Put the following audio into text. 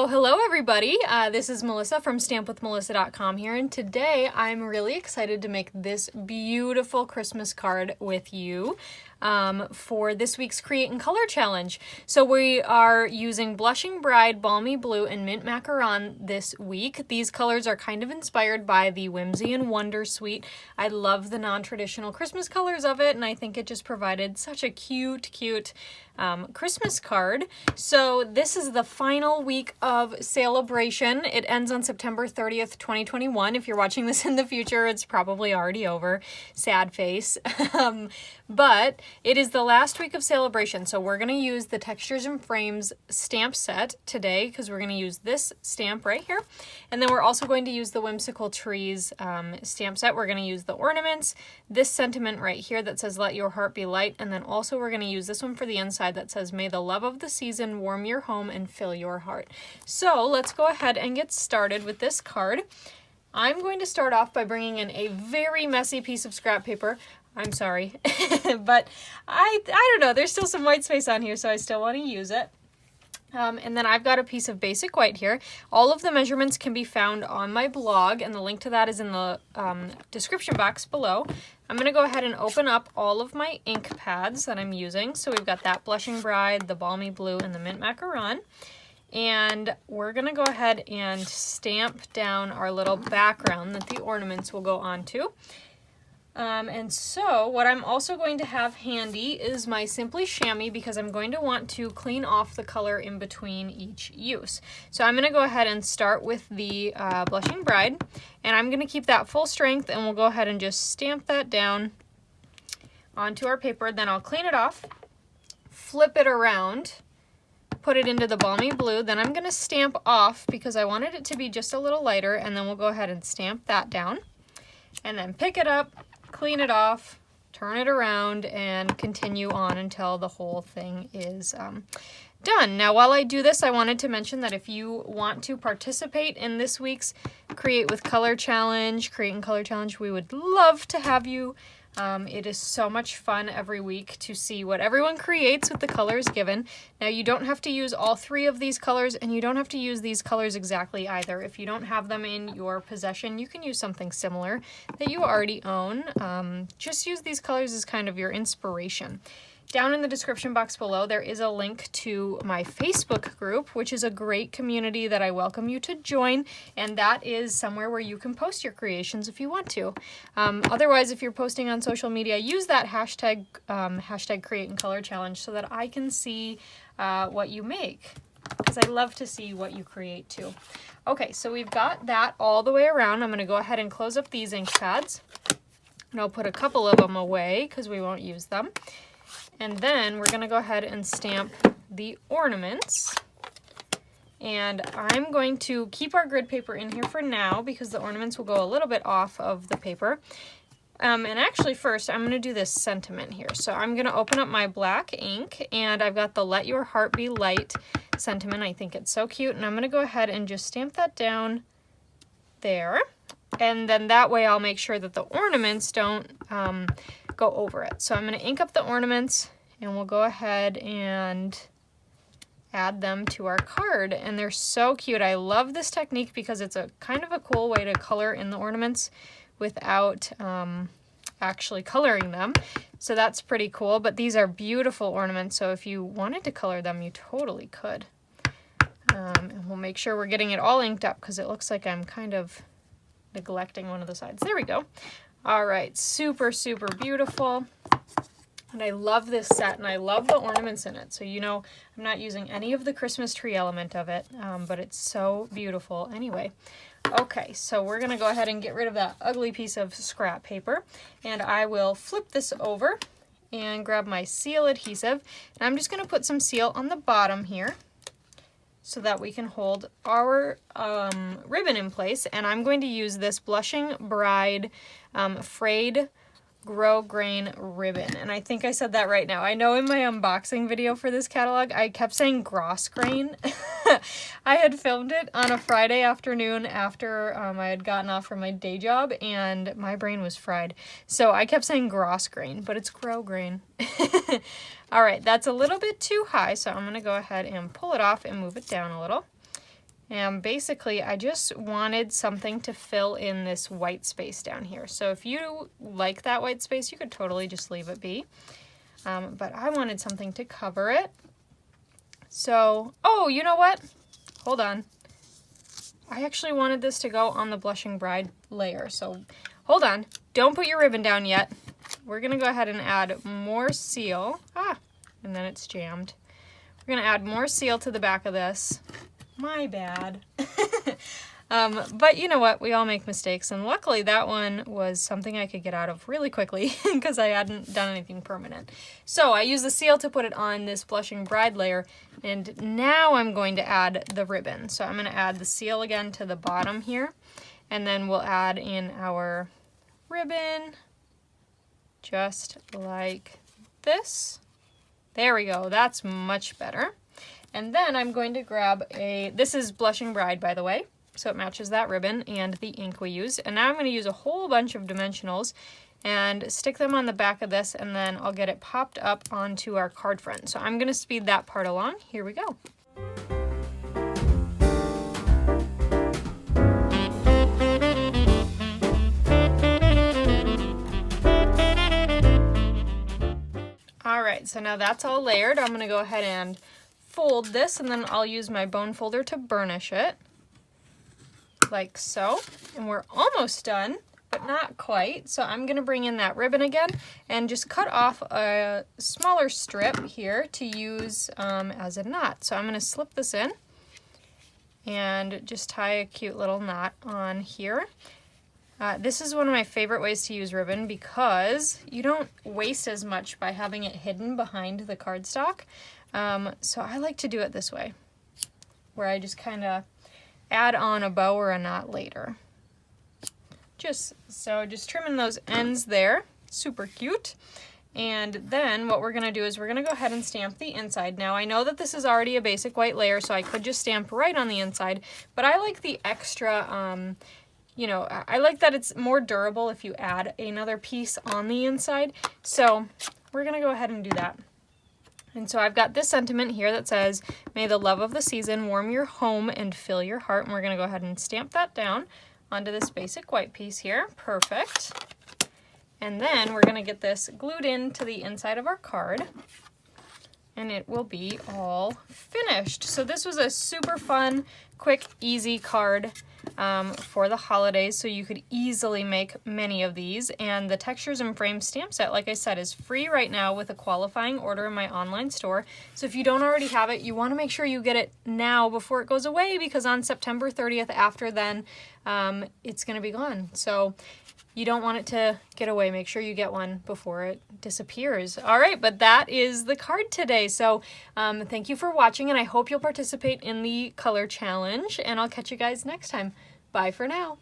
So hello everybody, this is Melissa from stampwithmelissa.com here, and today I'm really excited to make this beautiful Christmas card with you for this week's Create and Color Challenge. So we are using Blushing Bride, Balmy Blue, and Mint Macaron this week. These colors are kind of inspired by the Whimsy and Wonder Suite. I love the non-traditional Christmas colors of it, and I think it just provided such a cute Christmas card. So this is the final week of sale-a-bration. It ends on September 30th, 2021. If you're watching this in the future, it's probably already over. Sad face. But it is the last week of sale-a-bration, so we're going to use the Textures and Frames stamp set today because we're going to use this stamp right here. And then we're also going to use the Whimsical Trees stamp set. We're going to use the ornaments, this sentiment right here that says let your heart be light, and then also we're going to use this one for the inside that says may the love of the season warm your home and fill your heart. So let's go ahead and get started with this card. I'm going to start off by bringing in a very messy piece of scrap paper. I'm sorry, but I don't know, there's still some white space on here, so I still want to use it. And then I've got a piece of basic white here. All of the measurements can be found on my blog, and the link to that is in the description box below. I'm going to go ahead and open up all of my ink pads that I'm using. So we've got that Blushing Bride, the Balmy Blue, and the Mint Macaron. And we're going to go ahead and stamp down our little background that the ornaments will go onto. And so what I'm also going to have handy is my Simply Chamois because I'm going to want to clean off the color in between each use. So I'm going to go ahead and start with the Blushing Bride, and I'm going to keep that full strength, and we'll go ahead and just stamp that down onto our paper. Then I'll clean it off, flip it around, put it into the Balmy Blue. Then I'm going to stamp off because I wanted it to be just a little lighter, and then we'll go ahead and stamp that down, and then pick it up, clean it off, turn it around, and continue on until the whole thing is done. Now, while I do this, I wanted to mention that if you want to participate in this week's Create with Color Challenge, Create and Color Challenge, we would love to have you. It is so much fun every week to see what everyone creates with the colors given. Now, you don't have to use all three of these colors, and you don't have to use these colors exactly either. If you don't have them in your possession, you can use something similar that you already own. Just use these colors as kind of your inspiration. Down in the description box below, there is a link to my Facebook group, which is a great community that I welcome you to join, and that is somewhere where you can post your creations if you want to. Otherwise, if you're posting on social media, use that hashtag, hashtag Create and Color Challenge so that I can see what you make, because I love to see what you create too. Okay, so we've got that all the way around. I'm going to go ahead and close up these ink pads, and I'll put a couple of them away because we won't use them. And then we're going to go ahead and stamp the ornaments. And I'm going to keep our grid paper in here for now because the ornaments will go a little bit off of the paper. And actually first I'm going to do this sentiment here. So I'm going to open up my black ink, and I've got the Let Your Heart Be Light sentiment. I think it's so cute, and I'm going to go ahead and just stamp that down there. And then that way I'll make sure that the ornaments don't go over it. So I'm going to ink up the ornaments, and we'll go ahead and add them to our card. And they're so cute. I love this technique because it's a kind of a cool way to color in the ornaments without actually coloring them. So that's pretty cool. But these are beautiful ornaments, so if you wanted to color them, you totally could. And we'll make sure we're getting it all inked up because it looks like I'm kind of neglecting one of the sides. There we go. All right, super, super beautiful. And I love this set, and I love the ornaments in it. So, you know, I'm not using any of the Christmas tree element of it, but it's so beautiful anyway. Okay, so we're going to go ahead and get rid of that ugly piece of scrap paper, and I will flip this over and grab my seal adhesive. And I'm just going to put some seal on the bottom here so that we can hold our ribbon in place. And I'm going to use this Blushing Bride frayed grosgrain ribbon. And I think I said that right now. I know in my unboxing video for this catalog, I kept saying grosgrain. I had filmed it on a Friday afternoon after I had gotten off from my day job, and my brain was fried. So I kept saying grosgrain, but it's grosgrain. All right, that's a little bit too high, so I'm going to go ahead and pull it off and move it down a little. And basically, I just wanted something to fill in this white space down here. So if you like that white space, you could totally just leave it be. But I wanted something to cover it. So, oh, you know what? Hold on. I actually wanted this to go on the Blushing Bride layer. So hold on. Don't put your ribbon down yet. We're going to go ahead and add more seal. And then it's jammed. We're going to add more seal to the back of this. My bad. But you know what? We all make mistakes. And luckily that one was something I could get out of really quickly because I hadn't done anything permanent. So I used the seal to put it on this Blushing Bride layer. And now I'm going to add the ribbon. So I'm going to add the seal again to the bottom here. And then we'll add in our ribbon just like this. There we go. That's much better. And then I'm going to grab this is Blushing Bride, by the way, so it matches that ribbon and the ink we used. And now I'm going to use a whole bunch of dimensionals and stick them on the back of this, and then I'll get it popped up onto our card front. So I'm going to speed that part along. Here we go. Alright, so now that's all layered. I'm going to go ahead and fold this, and then I'll use my bone folder to burnish it, like so. And we're almost done, but not quite. So I'm going to bring in that ribbon again and just cut off a smaller strip here to use as a knot. So I'm going to slip this in and just tie a cute little knot on here. This is one of my favorite ways to use ribbon because you don't waste as much by having it hidden behind the cardstock. So I like to do it this way, where I just kind of add on a bow or a knot later. Just trimming those ends there, super cute. And then what we're going to do is we're going to go ahead and stamp the inside. Now I know that this is already a basic white layer, so I could just stamp right on the inside, but I like the extra, you know, I like that it's more durable if you add another piece on the inside. So we're going to go ahead and do that. And so I've got this sentiment here that says, "May the love of the season warm your home and fill your heart." And we're going to go ahead and stamp that down onto this basic white piece here. Perfect. And then we're going to get this glued into the inside of our card, and it will be all finished. So this was a super fun, quick, easy card for the holidays, so you could easily make many of these. And the Textures and Frames stamp set, like I said, is free right now with a qualifying order in my online store. So if you don't already have it, you want to make sure you get it now before it goes away, because on September 30th after then, it's going to be gone. So you don't want it to get away. Make sure you get one before it disappears. All right, but that is the card today. So thank you for watching, and I hope you'll participate in the color challenge, and I'll catch you guys next time. Bye for now.